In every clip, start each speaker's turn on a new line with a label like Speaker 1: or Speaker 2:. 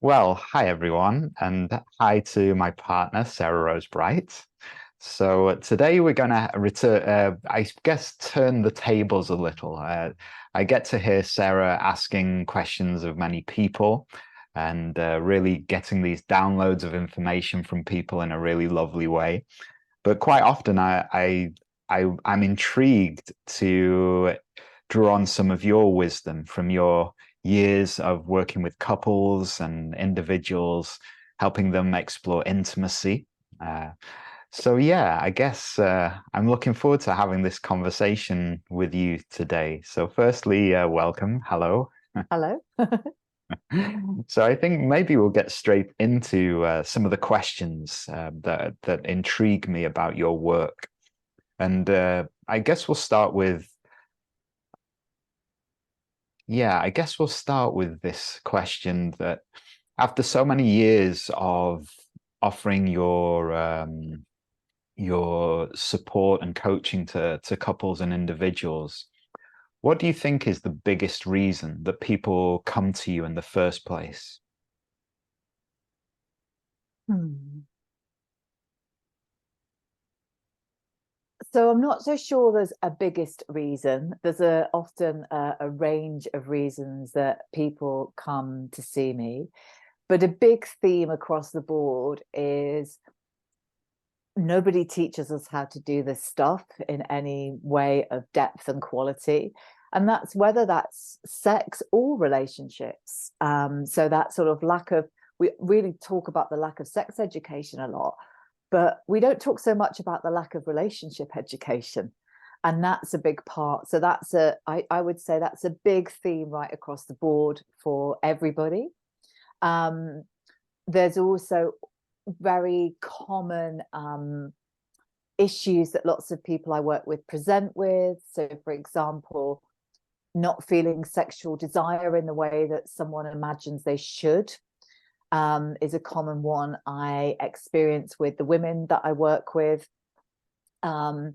Speaker 1: Well, hi everyone, and hi to my partner, Sarah Rose Bright. So today we're going to return, I guess, turn the tables a little. I get to hear Sarah asking questions of many people and really getting these downloads of information from people in a really lovely way. But quite often I'm intrigued to draw on some of your wisdom from your years of working with couples and individuals, helping them explore intimacy. Uh, so yeah, I guess I'm looking forward to having this conversation with you today. So firstly, welcome. Hello.
Speaker 2: Hello.
Speaker 1: So I think maybe we'll get straight into some of the questions that intrigue me about your work. And I guess we'll start with, yeah, I guess we'll start with this question that after so many years of offering your support and coaching to couples and individuals, what do you think is the biggest reason that people come to you in the first place?
Speaker 2: Hmm. So I'm not so sure there's a biggest reason. There's often a range of reasons that people come to see me. But a big theme across the board is nobody teaches us how to do this stuff in any way of depth and quality. And that's whether that's sex or relationships. So that sort of we really talk about the lack of sex education a lot, but we don't talk so much about the lack of relationship education. And that's a big part. So I would say that's a big theme right across the board for everybody. Um, there's also very common issues that lots of people I work with present with. So, for example, not feeling sexual desire in the way that someone imagines they should is a common one I experience with the women that I work with. For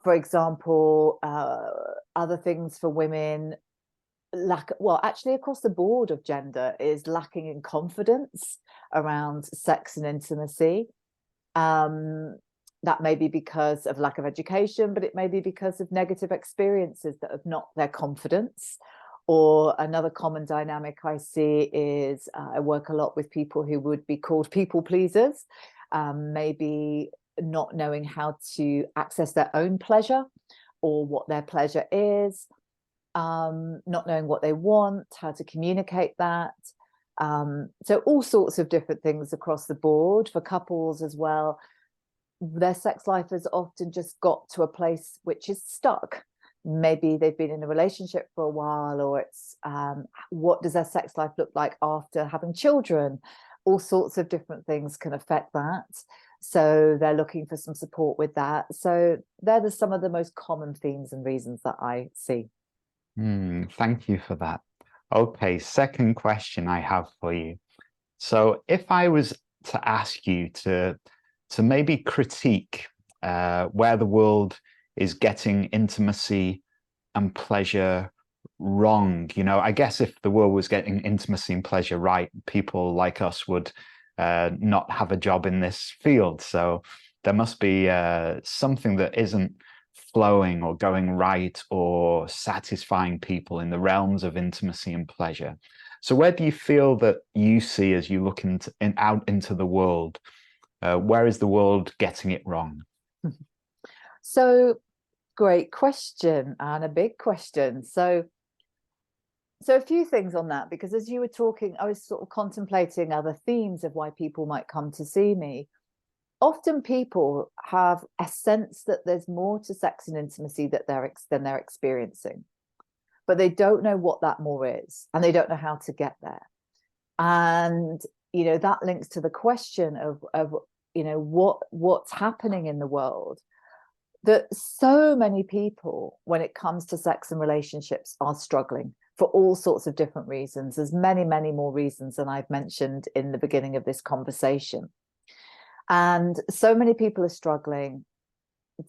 Speaker 2: example, other things for women, actually across the board of gender, is lacking in confidence around sex and intimacy. That may be because of lack of education, but it may be because of negative experiences that have knocked their confidence. Or another common dynamic I see is I work a lot with people who would be called people pleasers, maybe not knowing how to access their own pleasure or what their pleasure is, not knowing what they want, how to communicate that. So all sorts of different things across the board for couples as well. Their sex life has often just got to a place which is stuck. Maybe they've been in a relationship for a while, or it's what does their sex life look like after having children? All sorts of different things can affect that. So they're looking for some support with that. So they're some of the most common themes and reasons that I see.
Speaker 1: Thank you for that. Okay, second question I have for you. So if I was to ask you to maybe critique where the world is getting intimacy and pleasure wrong, I guess if the world was getting intimacy and pleasure right, people like us would not have a job in this field. So there must be something that isn't flowing or going right or satisfying people in the realms of intimacy and pleasure. So where do you feel that you see as you look out into the world? Where is the world getting it wrong?
Speaker 2: So great question, and a big question. So a few things on that, because as you were talking, I was sort of contemplating other themes of why people might come to see me. Often people have a sense that there's more to sex and intimacy that than they're experiencing, but they don't know what that more is, and they don't know how to get there. And that links to the question of what's happening in the world, that so many people, when it comes to sex and relationships, are struggling for all sorts of different reasons. There's many, many more reasons than I've mentioned in the beginning of this conversation. And so many people are struggling.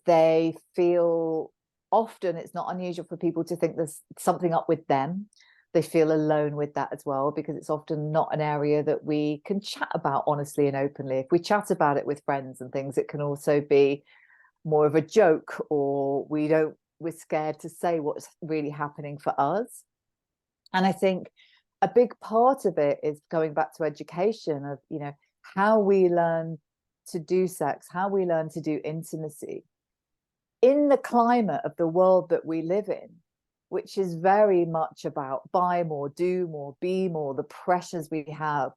Speaker 2: They feel, often it's not unusual for people to think there's something up with them. They feel alone with that as well, because it's often not an area that we can chat about honestly and openly. If we chat about it with friends and things, it can also be more of a joke, or we're scared to say what's really happening for us. And I think a big part of it is going back to education of, how we learn to do sex, how we learn to do intimacy in the climate of the world that we live in, which is very much about buy more, do more, be more, the pressures we have.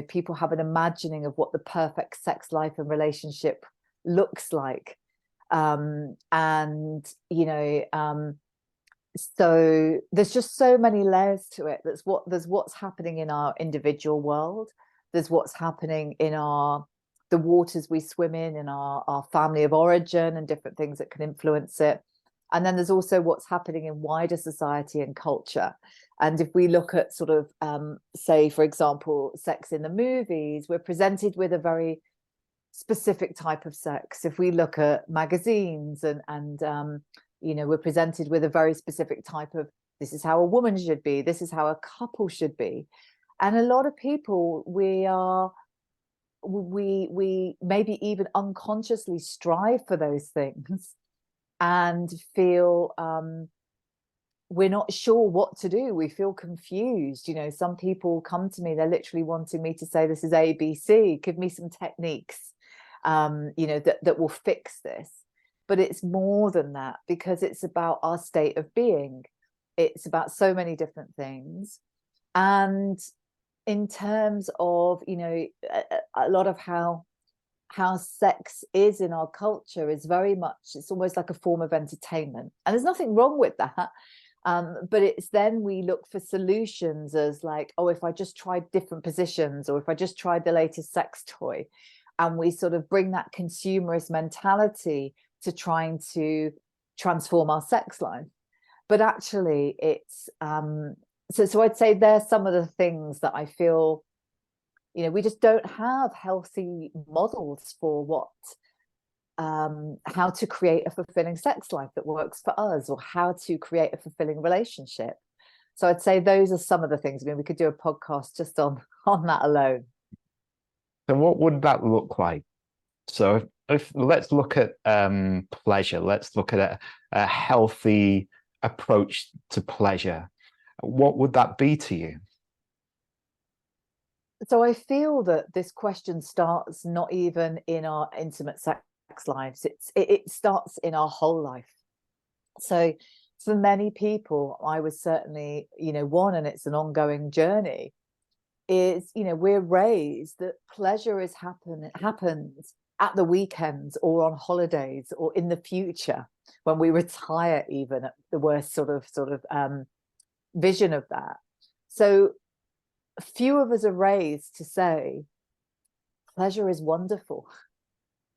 Speaker 2: People have an imagining of what the perfect sex life and relationship looks like. So there's just so many layers to it. There's what's happening in our individual world. There's what's happening in the waters we swim in our family of origin, and different things that can influence it. And then there's also what's happening in wider society and culture. And if we look at sort of, say, for example, sex in the movies, we're presented with a very specific type of sex. If we look at magazines and we're presented with a very specific type of, this is how a woman should be, this is how a couple should be. And a lot of people, we maybe even unconsciously strive for those things and feel we're not sure what to do. We feel confused. Some people come to me, they're literally wanting me to say, this is ABC, give me some techniques that will fix this. But it's more than that, because it's about our state of being. It's about so many different things. And in terms of, a lot of how sex is in our culture is very much, it's almost like a form of entertainment. And there's nothing wrong with that. But it's then we look for solutions as like, oh, if I just tried different positions, or if I just tried the latest sex toy, and we sort of bring that consumerist mentality to trying to transform our sex life. But actually it's so I'd say there's some of the things that I feel, we just don't have healthy models for what how to create a fulfilling sex life that works for us, or how to create a fulfilling relationship. So I'd say those are some of the things. I mean, we could do a podcast just on that alone.
Speaker 1: So what would that look like? So if let's look at pleasure, let's look at a healthy approach to pleasure. What would that be to you?
Speaker 2: So I feel that this question starts not even in our intimate sex lives. It starts in our whole life. So for many people, I was certainly, one, and it's an ongoing journey, is, we're raised that pleasure happens at the weekends, or on holidays, or in the future when we retire, even at the worst sort of vision of that. So few of us are raised to say pleasure is wonderful.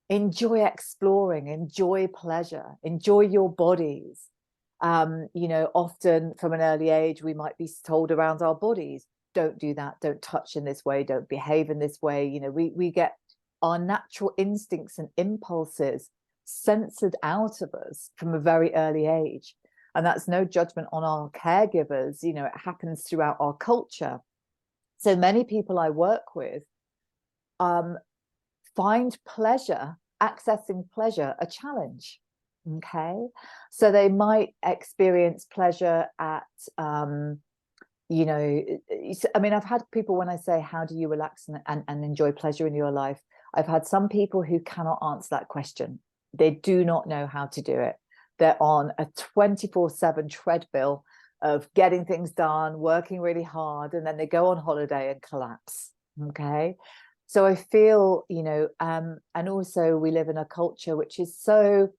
Speaker 2: Enjoy exploring, enjoy pleasure, enjoy your bodies. Often from an early age, we might be told around our bodies, don't do that, don't touch in this way, don't behave in this way. We get our natural instincts and impulses censored out of us from a very early age. And that's no judgment on our caregivers. It happens throughout our culture. So many people I work with find pleasure, accessing pleasure, a challenge. Okay, so they might experience pleasure at I mean, I've had people, when I say, how do you relax and enjoy pleasure in your life, I've had some people who cannot answer that question. They do not know how to do it. They're on a 24/7 treadmill of getting things done, working really hard, and then they go on holiday and collapse. Okay, so I feel, and also we live in a culture which is so,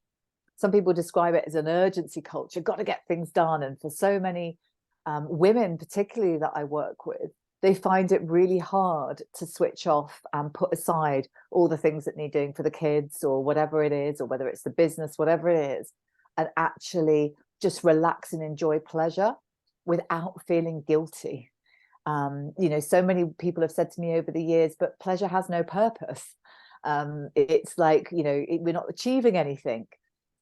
Speaker 2: some people describe it as an urgency culture, got to get things done. And for so many women, particularly that I work with, they find it really hard to switch off and put aside all the things that need doing for the kids, or whatever it is, or whether it's the business, whatever it is, and actually just relax and enjoy pleasure without feeling guilty. So many people have said to me over the years, but pleasure has no purpose. It's like, we're not achieving anything.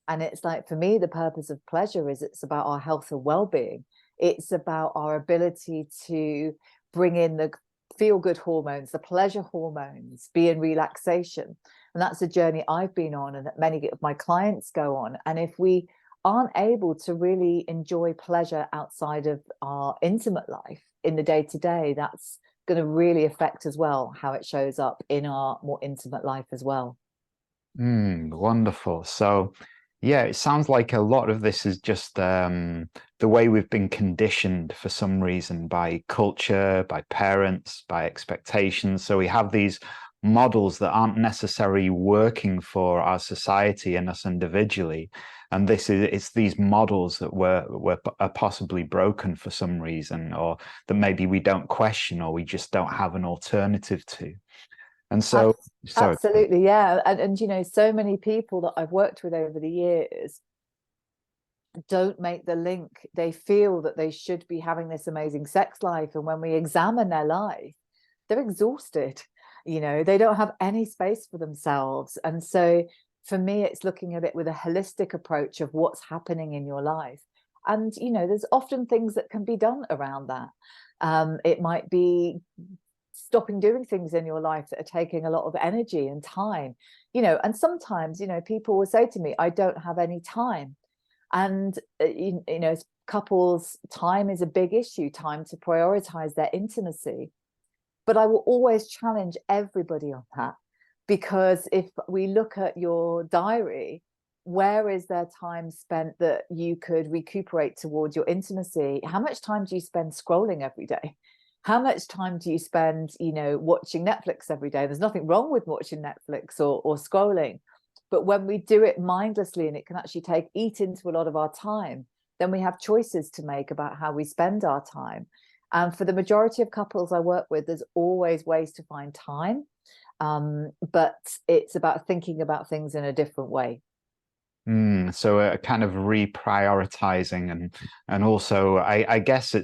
Speaker 2: And it's like, for me, the purpose of pleasure is it's about our health and well-being. It's about our ability to bring in the feel-good hormones, the pleasure hormones, be in relaxation. And that's a journey I've been on and that many of my clients go on. And if we aren't able to really enjoy pleasure outside of our intimate life in the day-to-day, that's going to really affect as well how it shows up in our more intimate life as well.
Speaker 1: Wonderful. So, yeah, it sounds like a lot of this is just the way we've been conditioned for some reason by culture, by parents, by expectations. So we have these models that aren't necessarily working for our society and us individually. And it's these models that are possibly broken for some reason, or that maybe we don't question, or we just don't have an alternative to. And so, sorry.
Speaker 2: Absolutely, yeah. And you know, so many people that I've worked with over the years don't make the link. They feel that they should be having this amazing sex life, and when we examine their life, they're exhausted. You know, they don't have any space for themselves. And so for me, it's looking at it with a holistic approach of what's happening in your life. And you know, there's often things that can be done around that. It might be stopping doing things in your life that are taking a lot of energy and time, you know. And sometimes, you know, people will say to me, I don't have any time. And you know, couples, time is a big issue, time to prioritize their intimacy. But I will always challenge everybody on that, because if we look at your diary, where is there time spent that you could recuperate towards your intimacy? How much time do you spend scrolling every day? How much time do you spend, you know, watching Netflix every day? There's nothing wrong with watching Netflix or scrolling. But when we do it mindlessly, and it can actually eat into a lot of our time, then we have choices to make about how we spend our time. And for the majority of couples I work with, there's always ways to find time. But it's about thinking about things in a different way.
Speaker 1: So a kind of reprioritizing, and also I guess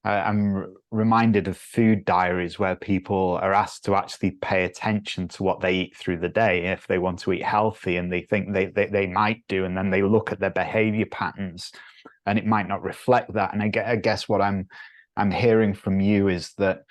Speaker 1: I'm reminded of food diaries where people are asked to actually pay attention to what they eat through the day if they want to eat healthy, and they think they might do, and then they look at their behavior patterns and it might not reflect that. And I guess what I'm hearing from you is that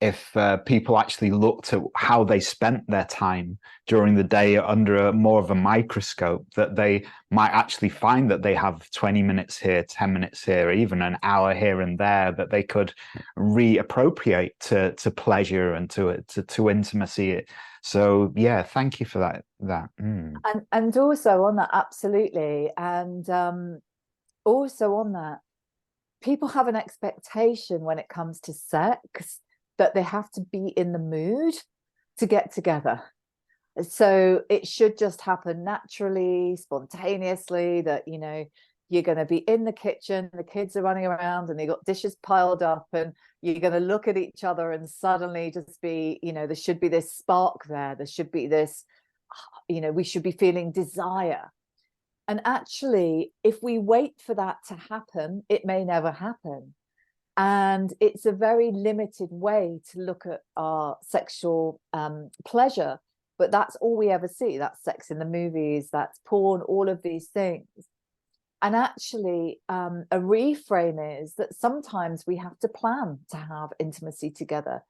Speaker 1: if people actually looked at how they spent their time during the day under more of a microscope, that they might actually find that they have 20 minutes here, 10 minutes here, even an hour here and there, that they could reappropriate to pleasure and to intimacy. So yeah, thank you for that.
Speaker 2: And also on that, absolutely. And also on that, people have an expectation when it comes to sex that they have to be in the mood to get together. So it should just happen naturally, spontaneously, that, you know, you're going to be in the kitchen, the kids are running around and they've got dishes piled up, and you're going to look at each other and suddenly just be, you know, there should be this spark there. There should be this, you know, we should be feeling desire. And actually, if we wait for that to happen, it may never happen. And it's a very limited way to look at our sexual pleasure, but that's all we ever see. That's sex in the movies, that's porn, all of these things. And actually, a reframe is that sometimes we have to plan to have intimacy together.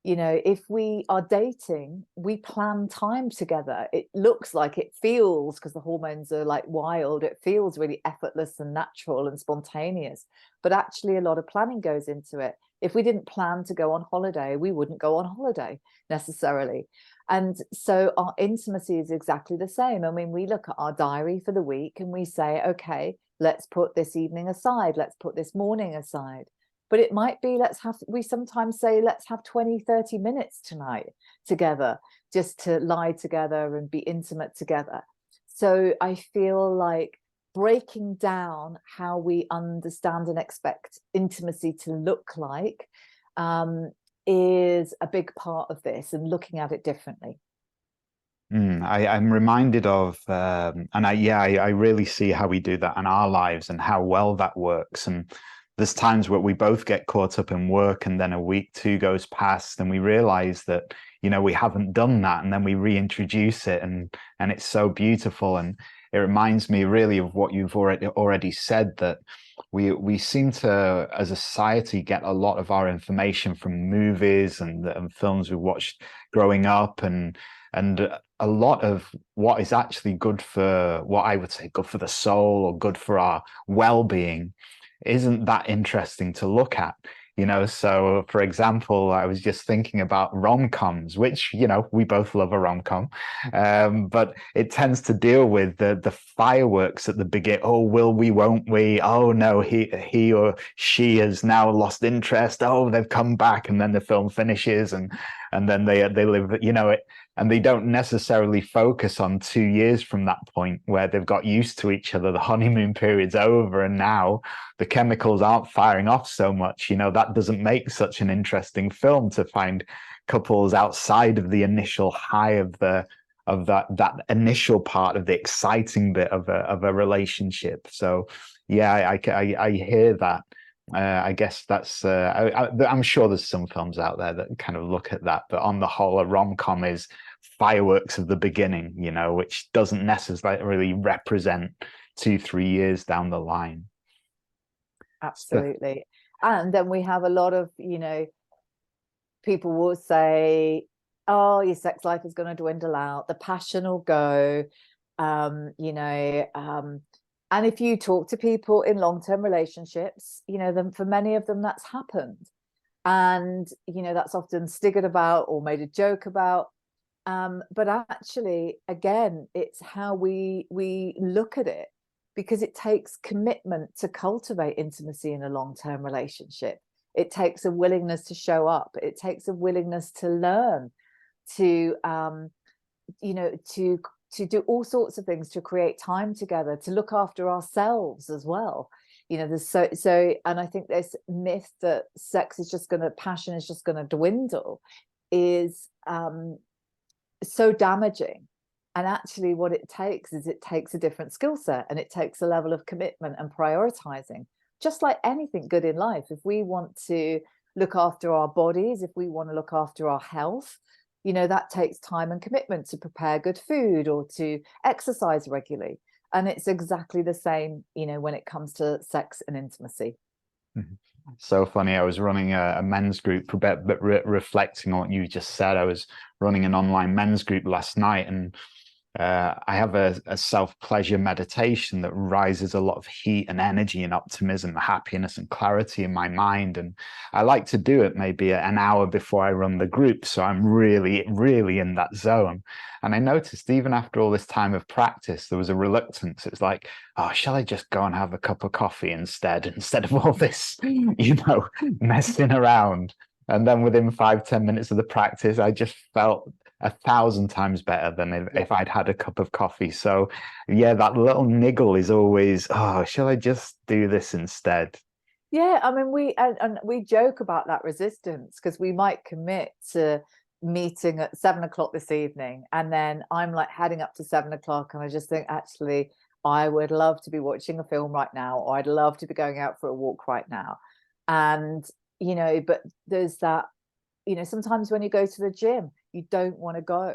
Speaker 2: You know, if we are dating, we plan time together. It looks like, it feels, because the hormones are like wild, it feels really effortless and natural and spontaneous. But actually, a lot of planning goes into it. If we didn't plan to go on holiday, we wouldn't go on holiday necessarily. And so our intimacy is exactly the same. I mean, we look at our diary for the week and we say, okay, let's put this evening aside. Let's put this morning aside. But it might be, we sometimes say, let's have 20, 30 minutes tonight together, just to lie together and be intimate together. So I feel like breaking down how we understand and expect intimacy to look like is a big part of this, and looking at it differently.
Speaker 1: I'm reminded of, and I really see how we do that in our lives and how well that works. And there's times where we both get caught up in work, and then a week, two goes past, and we realize that, you know, we haven't done that, and then we reintroduce it, and it's so beautiful. And it reminds me really of what you've already said, that we seem to, as a society, get a lot of our information from movies and films we watched growing up, and a lot of what is actually good for, what I would say good for the soul or good for our well-being, isn't that interesting to look at. So for example, I was just thinking about rom-coms, which, we both love a rom-com, but it tends to deal with the fireworks at the beginning. Oh, will we, won't we? Oh no, he or she has now lost interest. Oh, they've come back, and then the film finishes, and then they live, and they don't necessarily focus on 2 years from that point where they've got used to each other. The honeymoon period's over, and now the chemicals aren't firing off so much. That doesn't make such an interesting film, to find couples outside of the initial high of that initial part of the exciting bit of a relationship. So yeah, I hear that. I guess that's I'm sure there's some films out there that kind of look at that, but on the whole, a rom-com is fireworks of the beginning, which doesn't necessarily represent 2-3 years down the line.
Speaker 2: Absolutely. And then we have a lot of, people will say, oh, your sex life is going to dwindle out, the passion will go, and if you talk to people in long-term relationships, then for many of them that's happened, and that's often staggered about or made a joke about, but actually, again, it's how we look at it, because it takes commitment to cultivate intimacy in a long-term relationship. It takes a willingness to show up. It takes a willingness to learn, to to do all sorts of things, to create time together, to look after ourselves as well. There's and I think this myth that passion is just going to dwindle is so damaging. And actually what it takes a different skill set, and it takes a level of commitment and prioritizing. Just like anything good in life, if we want to look after our bodies, if we want to look after our health, that takes time and commitment to prepare good food or to exercise regularly. And it's exactly the same, when it comes to sex and intimacy.
Speaker 1: So funny. I was running a men's group, but reflecting on what you just said, I was running an online men's group last night, and I have a self-pleasure meditation that rises a lot of heat and energy and optimism, happiness and clarity in my mind. And I like to do it maybe an hour before I run the group, so I'm really, really in that zone. And I noticed even after all this time of practice, there was a reluctance. It's like, oh, shall I just go and have a cup of coffee instead of all this, messing around? And then within 5-10 minutes of the practice, I just felt 1,000 times better than if I'd had a cup of coffee. So yeah, that little niggle is always, oh, shall I just do this instead?
Speaker 2: Yeah, I mean, we joke about that resistance, because we might commit to meeting at 7 o'clock this evening, and then I'm like heading up to 7 o'clock, and I just think, actually, I would love to be watching a film right now, or I'd love to be going out for a walk right now. And but there's that, sometimes when you go to the gym, you don't want to go,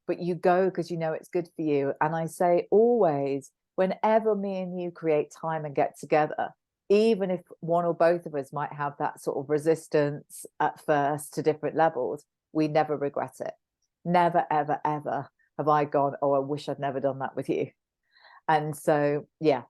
Speaker 2: but you go because it's good for you. And I say always, whenever me and you create time and get together, even if one or both of us might have that sort of resistance at first to different levels, we never regret it. Never, ever, ever have I gone, oh, I wish I'd never done that with you. And so, yeah.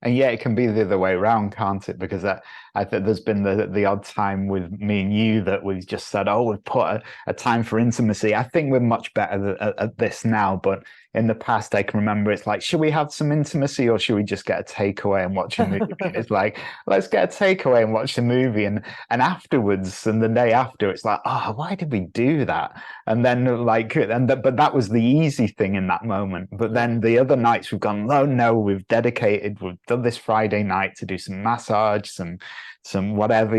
Speaker 1: And yeah, it can be the other way around, can't it? Because I think there's been the odd time with me and you that we've just said, oh, we've put a time for intimacy. I think we're much better at this now, but in the past, I can remember it's like, should we have some intimacy, or should we just get a takeaway and watch a movie? It's like, let's get a takeaway and watch the movie. And afterwards, and the day after, it's like, oh, why did we do that? And then but that was the easy thing in that moment. But then the other nights we've gone, oh no, we've done this Friday night to do some massage, some whatever,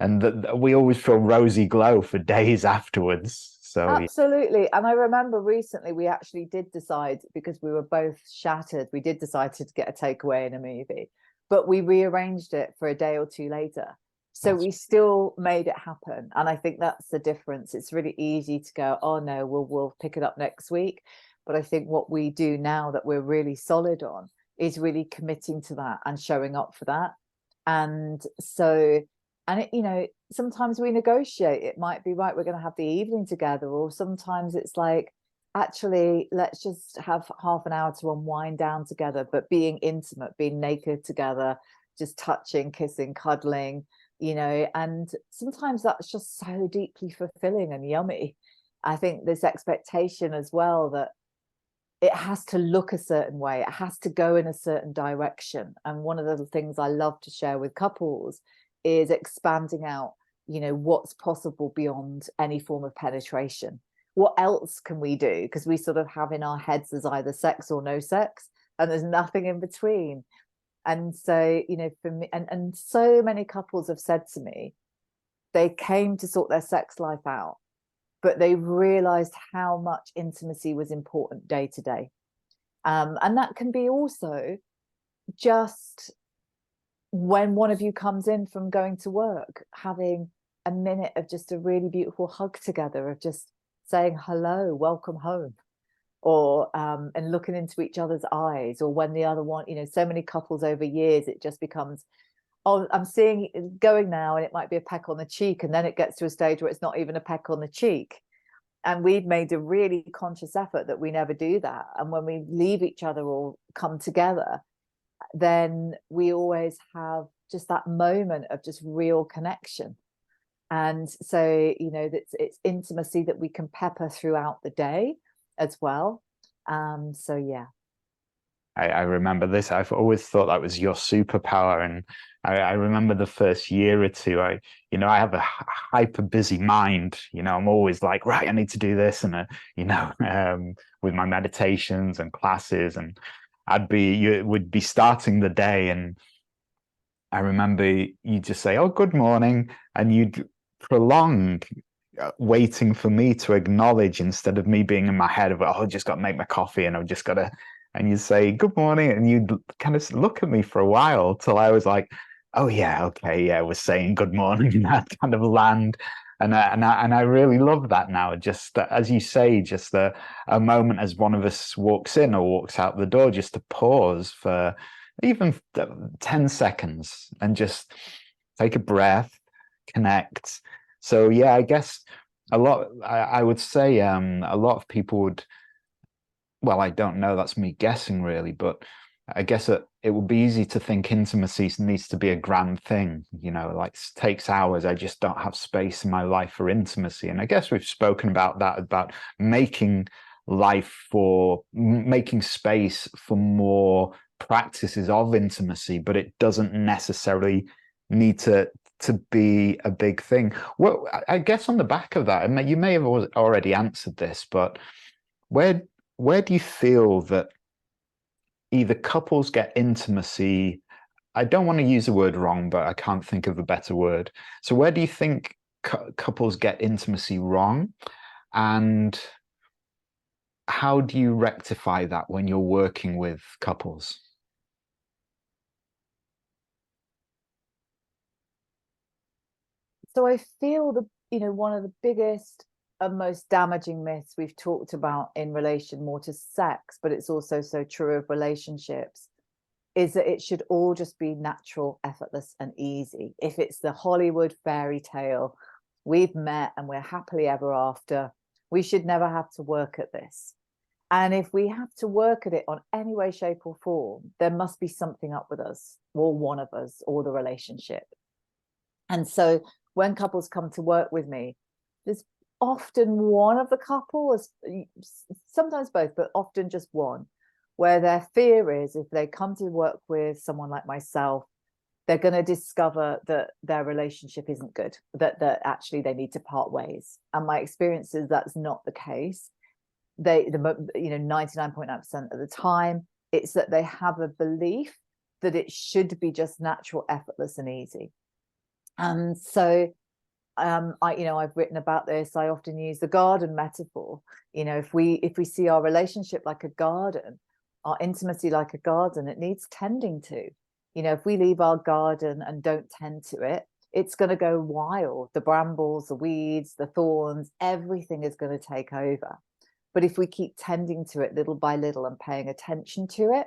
Speaker 1: and we always feel rosy glow for days afterwards. So
Speaker 2: absolutely. Yeah. And I remember recently we actually did decide, because we were both shattered, we did decide to get a takeaway in a movie, but we rearranged it for a day or two later. So we still made it happen. And I think that's the difference. It's really easy to go, oh no, we'll pick it up next week. But I think what we do now that we're really solid on is really committing to that and showing up for that. And so, and it, you know, sometimes we negotiate. It might be, right, we're going to have the evening together, or sometimes it's like, actually, let's just have half an hour to unwind down together, but being intimate, being naked together, just touching, kissing, cuddling, you know. And sometimes that's just so deeply fulfilling and yummy. I think this expectation as well that it has to look a certain way, it has to go in a certain direction. And one of the things I love to share with couples is expanding out, you know, what's possible beyond any form of penetration. What else can we do? Because we sort of have in our heads as either sex or no sex, and there's nothing in between. And so, you know, for me, and so many couples have said to me, they came to sort their sex life out, but they realized how much intimacy was important day to day. And that can be also just when one of you comes in from going to work, having a minute of just a really beautiful hug together, of just saying hello, welcome home, or and looking into each other's eyes. Or when the other one, you know, so many couples over years, it just becomes, oh, I'm seeing it going now, and it might be a peck on the cheek, and then it gets to a stage where it's not even a peck on the cheek. And we've made a really conscious effort that we never do that. And when we leave each other or come together, then we always have just that moment of just real connection. And so, you know, it's intimacy that we can pepper throughout the day as well. So yeah.
Speaker 1: I remember this. I've always thought that was your superpower. And I remember the first year or two, I have a hyper busy mind. I'm always like, right, I need to do this. And, with my meditations and classes, and you would be starting the day. And I remember you just say, oh, good morning. And you'd prolong waiting for me to acknowledge, instead of me being in my head of, oh, I just got to make my coffee and I've just got to, and you'd say good morning, and you'd kind of look at me for a while till I was like, oh yeah, okay, yeah, we're saying good morning in that kind of land. And I really love that now. Just as you say, just a moment as one of us walks in or walks out the door, just to pause for even 10 seconds and just take a breath, connect. So yeah, I guess I would say a lot of people would, well, I don't know, that's me guessing really, but I guess it would be easy to think intimacy needs to be a grand thing, like takes hours. I just don't have space in my life for intimacy. And I guess we've spoken about that, about making space for more practices of intimacy, but it doesn't necessarily need to be a big thing. Well, I guess on the back of that, and you may have already answered this, but where do you feel that either couples get intimacy? I don't want to use the word wrong, but I can't think of a better word. So where do you think couples get intimacy wrong? And how do you rectify that when you're working with couples?
Speaker 2: So I feel one of the biggest and most damaging myths we've talked about in relation more to sex, but it's also so true of relationships, is that it should all just be natural, effortless, and easy. If it's the Hollywood fairy tale, we've met and we're happily ever after, we should never have to work at this. And if we have to work at it on any way, shape, or form, there must be something up with us, or one of us, or the relationship. And so when couples come to work with me, there's often one of the couple, sometimes both, but often just one, where their fear is, if they come to work with someone like myself, they're going to discover that their relationship isn't good, that actually they need to part ways. And my experience is that's not the case. 99.9% of the time, it's that they have a belief that it should be just natural, effortless, and easy. And so I've written about this. I often use the garden metaphor. If we see our relationship like a garden, our intimacy like a garden, it needs tending to. If we leave our garden and don't tend to it, it's going to go wild. The brambles, the weeds, the thorns, everything is going to take over. But if we keep tending to it little by little and paying attention to it,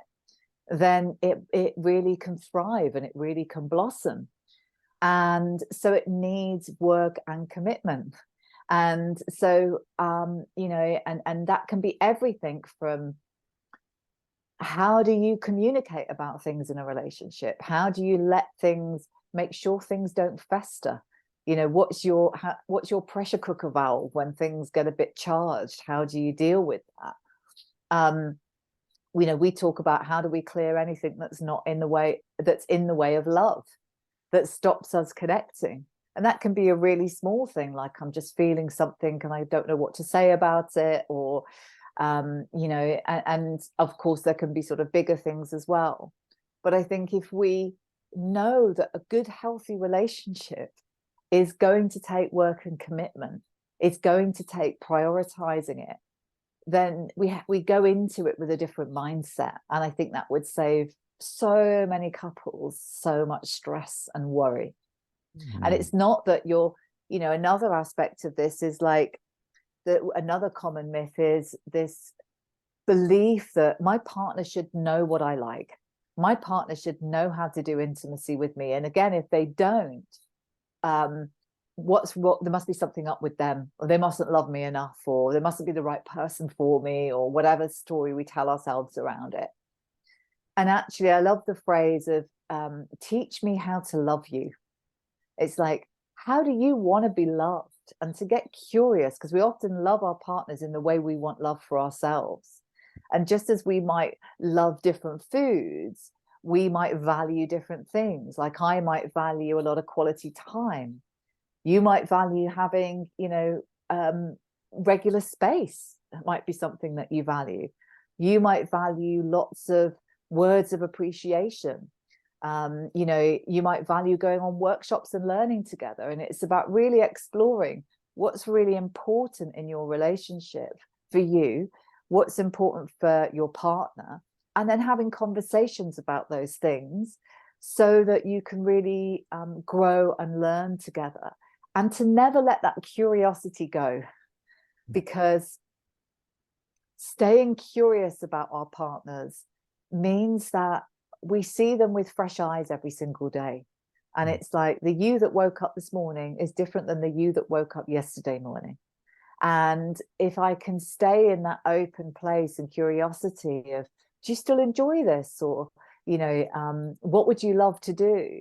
Speaker 2: then it really can thrive and it really can blossom. And so it needs work and commitment. And so, you know, and that can be everything from, how do you communicate about things in a relationship? How do you make sure things don't fester? You know, what's your pressure cooker valve when things get a bit charged? How do you deal with that? You know, we talk about, how do we clear anything that's in the way of love, that stops us connecting? And that can be a really small thing, like, I'm just feeling something and I don't know what to say about it, or you know, and of course there can be sort of bigger things as well. But I think if we know that a good, healthy relationship is going to take work and commitment, it's going to take prioritizing it, then we go into it with a different mindset. And I think that would save so many couples so much stress and worry. And it's not that you know, another aspect of this is like, another common myth is this belief that my partner should know what I like. My partner should know how to do intimacy with me. And again, if they don't, there must be something up with them, or they mustn't love me enough, or they mustn't be the right person for me, or whatever story we tell ourselves around it. And actually, I love the phrase of, teach me how to love you. It's like, how do you want to be loved? And to get curious, because we often love our partners in the way we want love for ourselves. And just as we might love different foods, we might value different things. Like, I might value a lot of quality time. You might value having, you know, regular space. That might be something that you value. You might value lots of words of appreciation. You know, you might value going on workshops and learning together. And it's about really exploring what's really important in your relationship for you, what's important for your partner, and then having conversations about those things so that you can really grow and learn together, and to never let that curiosity go, because staying curious about our partners means that we see them with fresh eyes every single day. And it's like, the you that woke up this morning is different than the you that woke up yesterday morning. And if I can stay in that open place and curiosity of, do you still enjoy this? Or, you know, what would you love to do?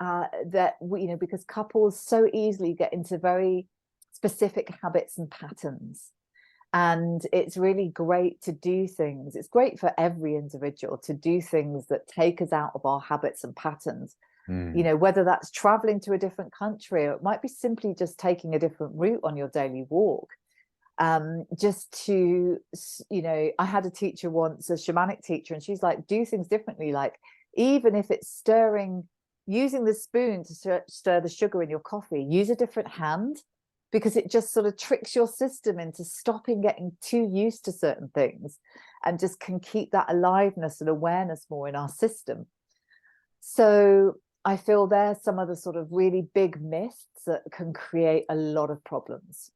Speaker 2: That we, you know, because couples so easily get into very specific habits and patterns. And it's really great to do things. It's great for every individual to do things that take us out of our habits and patterns. You know, whether that's traveling to a different country, or it might be simply just taking a different route on your daily walk. Just to, you know, I had a teacher once, a shamanic teacher, and she's like, do things differently. Like, even if it's using the spoon to stir the sugar in your coffee, use a different hand, because it just sort of tricks your system into stopping getting too used to certain things, and just can keep that aliveness and awareness more in our system. So I feel there's some of the sort of really big myths that can create a lot of problems.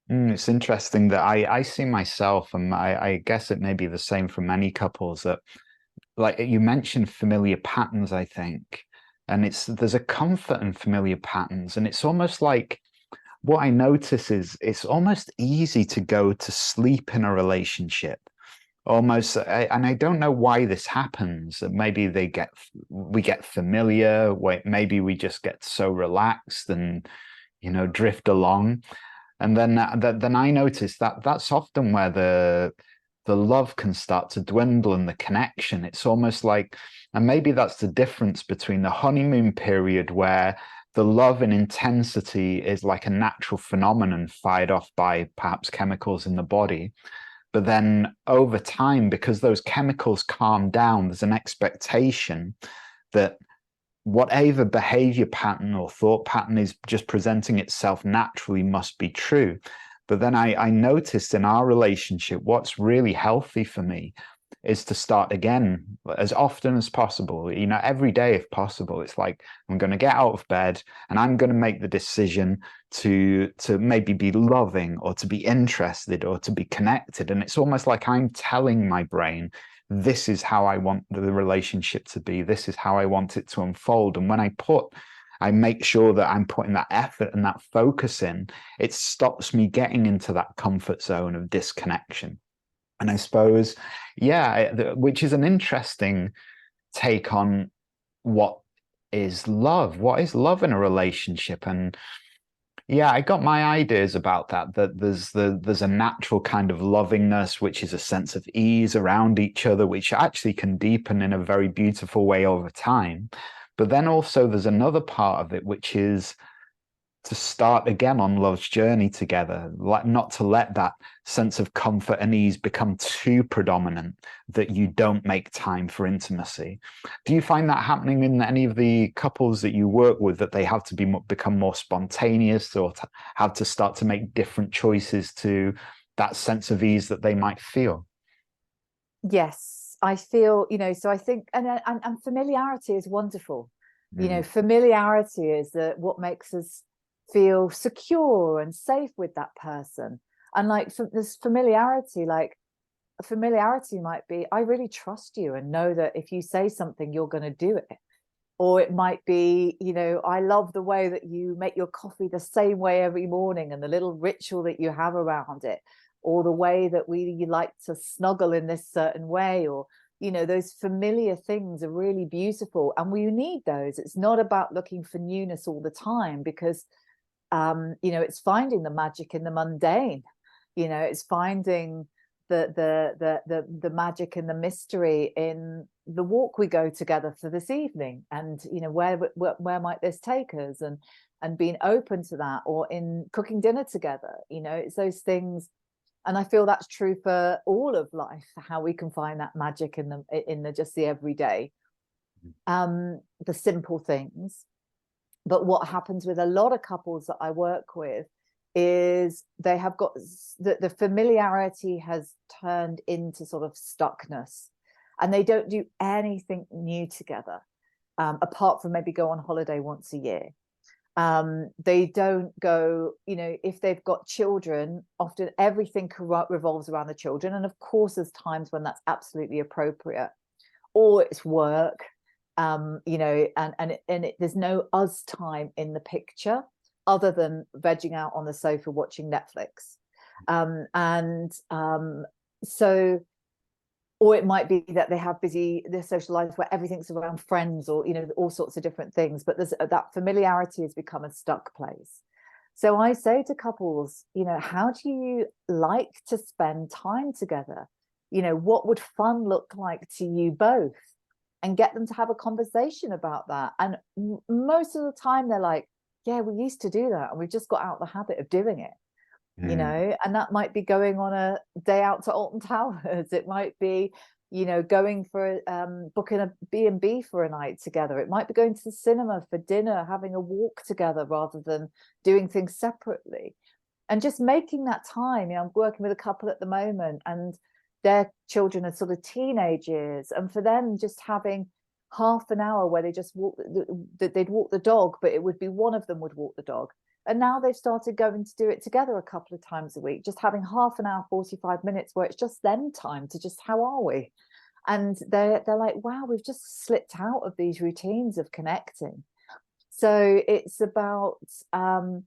Speaker 1: It's interesting that I see myself, and I guess it may be the same for many couples, that, like you mentioned, familiar patterns, I think. And there's a comfort in familiar patterns. And it's almost like, what I notice is it's almost easy to go to sleep in a relationship. Almost, and I don't know why this happens. Maybe we get familiar. Maybe we just get so relaxed and, you know, drift along. And then I notice that that's often where the love can start to dwindle, and the connection. It's almost like, and maybe that's the difference between the honeymoon period, where the love and intensity is like a natural phenomenon fired off by perhaps chemicals in the body. But then over time, because those chemicals calm down, there's an expectation that whatever behavior pattern or thought pattern is just presenting itself naturally must be true. But then I noticed in our relationship, what's really healthy for me is to start again as often as possible, you know, every day if possible. It's like, I'm going to get out of bed and I'm going to make the decision to maybe be loving or to be interested or to be connected. And it's almost like I'm telling my brain, this is how I want the relationship to be. This is how I want it to unfold. And when I make sure that I'm putting that effort and that focus in, it stops me getting into that comfort zone of disconnection. And I suppose, yeah, which is an interesting take on what is love. What is love in a relationship? And yeah, I got my ideas about that. That there's a natural kind of lovingness, which is a sense of ease around each other, which actually can deepen in a very beautiful way over time. But then also there's another part of it, which is to start again on love's journey together, like not to let that sense of comfort and ease become too predominant that you don't make time for intimacy. Do you find that happening in any of the couples that you work with, that they have to become more spontaneous, or to have to start to make different choices to that sense of ease that they might feel?
Speaker 2: Yes, I feel, so I think, and familiarity is wonderful.
Speaker 1: Mm.
Speaker 2: Familiarity is what makes us feel secure and safe with that person. And like this familiarity, might be, I really trust you and know that if you say something, you're going to do it. Or it might be, I love the way that you make your coffee the same way every morning and the little ritual that you have around it, or the way that you like to snuggle in this certain way, or those familiar things are really beautiful, and we need those. It's not about looking for newness all the time, because it's finding the magic in the mundane. It's finding the magic and the mystery in the walk we go together for this evening, and where might this take us, and being open to that, or in cooking dinner together. It's those things. And I feel that's true for all of life, how we can find that magic in the just the everyday, the simple things. But what happens with a lot of couples that I work with is they have got the familiarity has turned into sort of stuckness, and they don't do anything new together, apart from maybe go on holiday once a year. They don't go, if they've got children, often everything revolves around the children. And of course, there's times when that's absolutely appropriate, or it's work, there's no us time in the picture other than vegging out on the sofa watching Netflix. So, or it might be that they have their social lives where everything's around friends, or all sorts of different things, but there's that familiarity has become a stuck place. So I say to couples, how do you like to spend time together? What would fun look like to you both? And get them to have a conversation about that. And most of the time they're like, yeah, we used to do that, and we've just got out the habit of doing it. And that might be going on a day out to Alton Towers. It might be, going for booking a B&B for a night together. It might be going to the cinema for dinner, having a walk together rather than doing things separately, and just making that time. I'm working with a couple at the moment, and their children are sort of teenagers, and for them, just having half an hour where they just they'd walk the dog, but it would be one of them would walk the dog. And now they've started going to do it together a couple of times a week, just having half an hour, 45 minutes where it's just them time to just, how are we? And they're like, wow, we've just slipped out of these routines of connecting. So it's about, and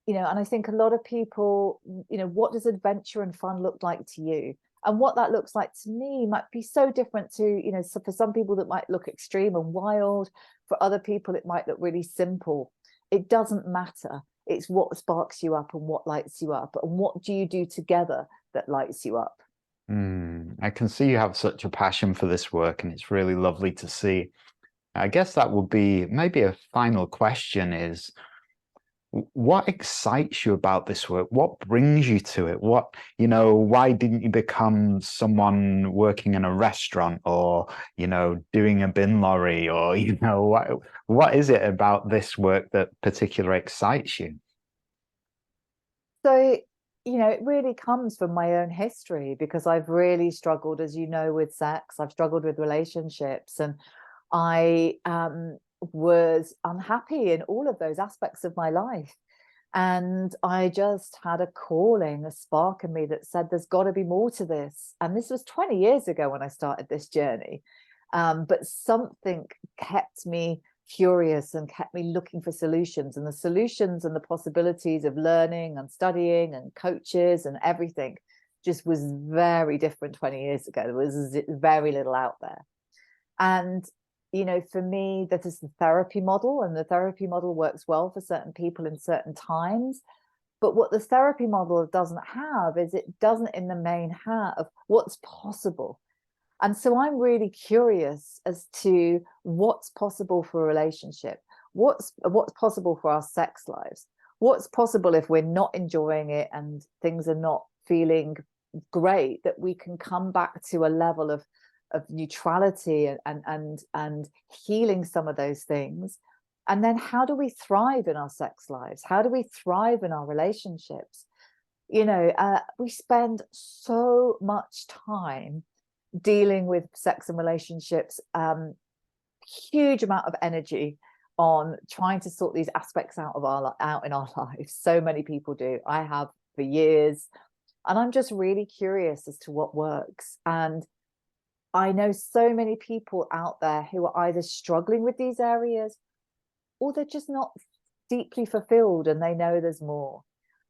Speaker 2: I think a lot of people, what does adventure and fun look like to you? And what that looks like to me might be so different to, so for some people that might look extreme and wild. For other people, it might look really simple. It doesn't matter. It's what sparks you up and what lights you up, and what do you do together that lights you up.
Speaker 1: I can see you have such a passion for this work, and it's really lovely to see. I guess that would be maybe a final question is, what excites you about this work? What brings you to it? Why didn't you become someone working in a restaurant, or, doing a bin lorry, or, what is it about this work that particularly excites you?
Speaker 2: So it really comes from my own history, because I've really struggled, as you know, with sex. I've struggled with relationships, and I was unhappy in all of those aspects of my life. And I just had a calling, a spark in me that said, there's got to be more to this. And this was 20 years ago when I started this journey. But something kept me curious and kept me looking for solutions, and the solutions and the possibilities of learning and studying and coaches and everything just was very different 20 years ago. There was very little out there. And for me, that is the therapy model, and the therapy model works well for certain people in certain times. But what the therapy model doesn't have is, it doesn't in the main have what's possible. And so I'm really curious as to what's possible for a relationship, what's possible for our sex lives, what's possible if we're not enjoying it and things are not feeling great, that we can come back to a level of neutrality and healing some of those things. And then how do we thrive in our sex lives? How do we thrive in our relationships? We spend so much time dealing with sex and relationships, huge amount of energy on trying to sort these aspects out in our lives. So many people do. I have for years, and I'm just really curious as to what works. And I know so many people out there who are either struggling with these areas, or they're just not deeply fulfilled and they know there's more.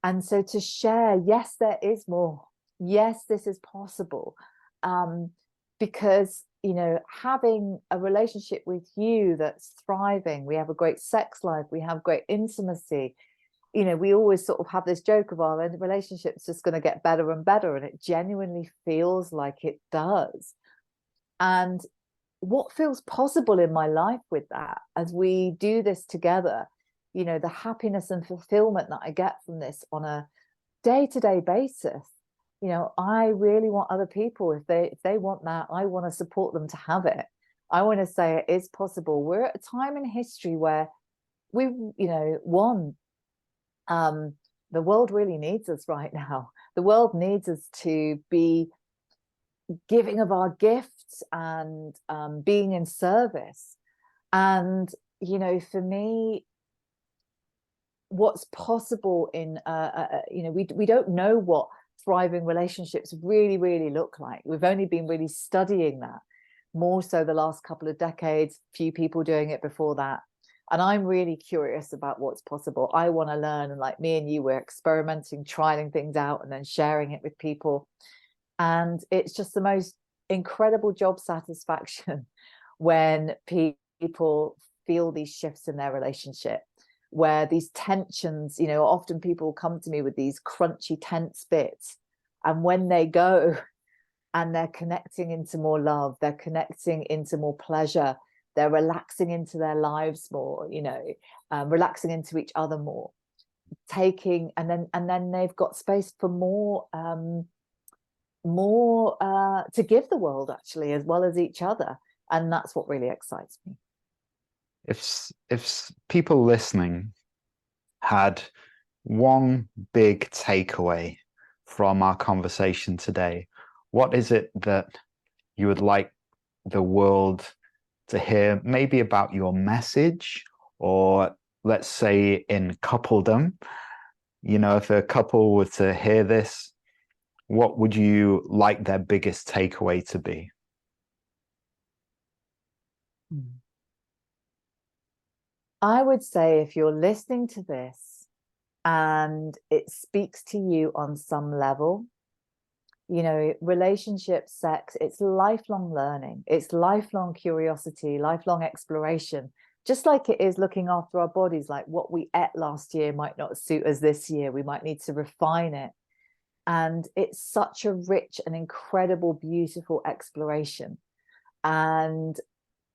Speaker 2: And so to share, yes, there is more. Yes, this is possible. Because, having a relationship with you that's thriving, we have a great sex life, we have great intimacy. We always sort of have this joke of our relationship's just going to get better and better. And it genuinely feels like it does. And what feels possible in my life with that, as we do this together, the happiness and fulfillment that I get from this on a day-to-day basis, I really want other people, if they want that, I want to support them to have it. I want to say it is possible. We're at a time in history where the world really needs us right now. The world needs us to be giving of our gifts and being in service. And for me, what's possible in we don't know what thriving relationships really, really look like. We've only been really studying that more so the last couple of decades, few people doing it before that. And I'm really curious about what's possible. I want to learn, and like me and you, we're experimenting, trying things out and then sharing it with people. And it's just the most incredible job satisfaction when people feel these shifts in their relationship, where these tensions, often people come to me with these crunchy, tense bits. And when they go and they're connecting into more love, they're connecting into more pleasure, they're relaxing into their lives more, relaxing into each other more, and then they've got space for more to give the world, actually, as well as each other. And that's what really excites me.
Speaker 1: If people listening had one big takeaway from our conversation today, what is it that you would like the world to hear, maybe about your message, or let's say in coupledom? If a couple were to hear this, what would you like their biggest takeaway to be?
Speaker 2: I would say, if you're listening to this and it speaks to you on some level, relationship, sex, it's lifelong learning, it's lifelong curiosity, lifelong exploration, just like it is looking after our bodies. Like what we ate last year might not suit us this year. We might need to refine it. And it's such a rich and incredible, beautiful exploration. And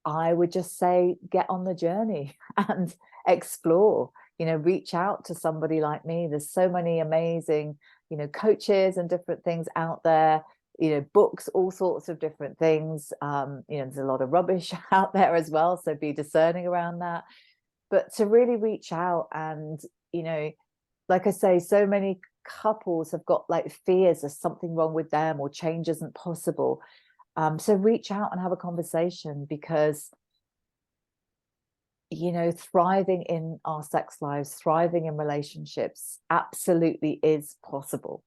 Speaker 2: I would just say, get on the journey and explore, reach out to somebody like me. There's so many amazing, coaches and different things out there, books, all sorts of different things. There's a lot of rubbish out there as well. So be discerning around that. But to really reach out and, like I say, so many couples have got like fears there's something wrong with them or change isn't possible. So reach out and have a conversation, because thriving in our sex lives, thriving in relationships absolutely is possible.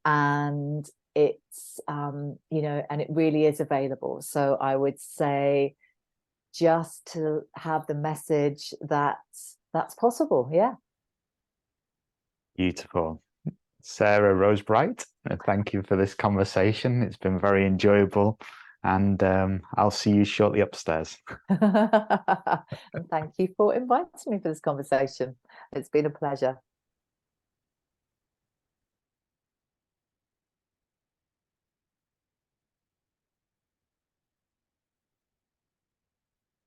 Speaker 2: And it's, and it really is available. So I would say just to have the message that that's possible. Yeah.
Speaker 1: Beautiful. Sarah Rosebright, thank you for this conversation. It's been very enjoyable, and I'll see you shortly upstairs.
Speaker 2: And thank you for inviting me for this conversation. It's been a pleasure.